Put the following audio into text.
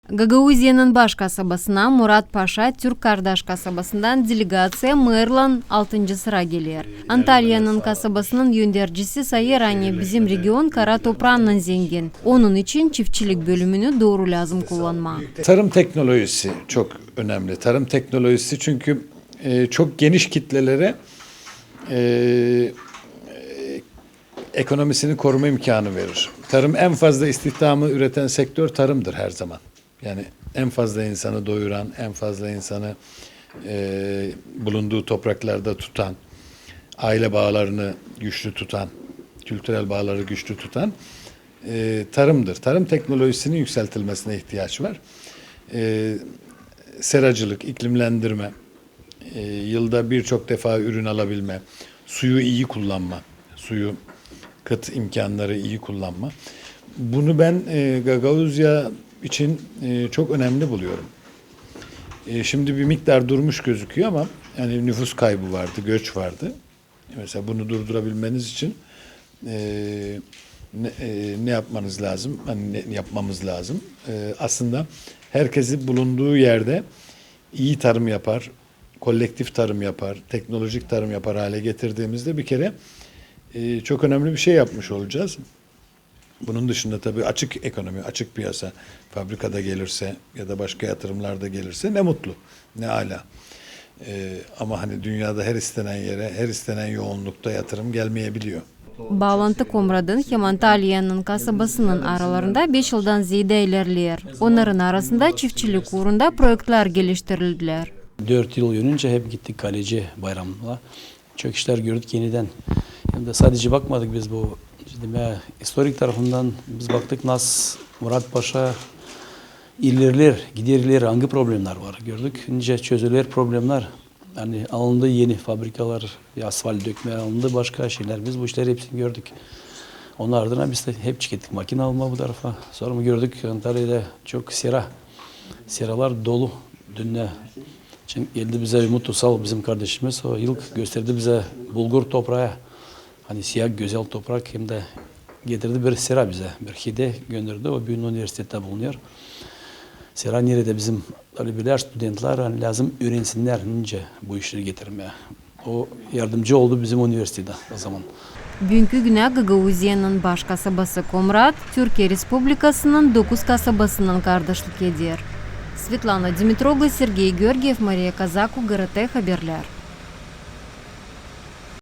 Гагаузиянын баш касабасына Мурат Паша Түрк Кардаш касабасынан делегация мэрлан 6-сыра келер. Анталиянын касабасынын юндерчиси сайы ранее bizim регион kara toprağından zengin. Onun için çiftçilik bölümünü doğru lazım kullanma. Tarım teknolojisi çok önemli. Tarım teknolojisi çünkü çok geniş kitlelere ekonomisini koruma imkanı verir. Tarım en fazla istihdamı üreten sektör tarımdır her zaman. Yani en fazla insanı doyuran, en fazla insanı bulunduğu topraklarda tutan, aile bağlarını güçlü tutan, kültürel bağları güçlü tutan tarımdır. Tarım teknolojisinin yükseltilmesine ihtiyaç var. Seracılık, iklimlendirme, yılda birçok defa ürün alabilme, suyu iyi kullanma, suyu kıt imkanları iyi kullanma. Bunu ben Gagauzya için çok önemli buluyorum. Şimdi bir miktar durmuş gözüküyor ama yani nüfus kaybı vardı, göç vardı. Mesela bunu durdurabilmeniz için ne yapmanız lazım? Hani ne yapmamız lazım? Aslında herkesi bulunduğu yerde iyi tarım yapar, kolektif tarım yapar, teknolojik tarım yapar hale getirdiğimizde bir kere çok önemli bir şey yapmış olacağız. Bunun dışında tabii açık ekonomi, açık piyasa fabrikada gelirse ya da başka yatırımlarda gelirse ne mutlu, ne âlâ. Ama hani dünyada her istenen yere, her istenen yoğunlukta yatırım gelmeyebiliyor. Bağlantı Komrad'ın hem Antalya'nın kasabasının aralarında 5 yıldan ziyade ilerler. Onların arasında çiftçilik uğrunda projeler geliştirildiler. 4 yıl önce hep gittik Kaleci Bayramı'na. Çok işler gördük yeniden. Hem de sadece bakmadık biz bu historik tarafından biz baktık nasıl Murat Paşa ilerler, giderler, hangi problemler var gördük. Önce çözüler problemler. Yani alındı yeni fabrikalar, asfalt dökme alındı, başka şeyler. Biz bu işleri hepsini gördük. Onun ardına biz de hep çıktık makine alma bu tarafa. Sonra mı gördük Antalya'da çok seralar dolu. Dün çünkü geldi bize Mutlu Sal bizim kardeşimiz. O ilk gösterdi bize bulgur toprağı. Hani siyah güzel toprak hem de getirdi bir sera bize. Bir hide gönderdi. O büyük üniversitede bulunuyor. Sera nerede bizim talebeler, studentler hani lazım öğrensinler önce bu işleri getirmeye. O yardımcı oldu bizim üniversitede o zaman. Bugünkü güne Gagauzya'nın baş kasabası Komrat, Türkiye Respublikası'nın 9 kasabasının kardeşlik eder. Svetlana Dimitroglu, Sergey Georgiev, Maria Kazaku, GRT Haberler.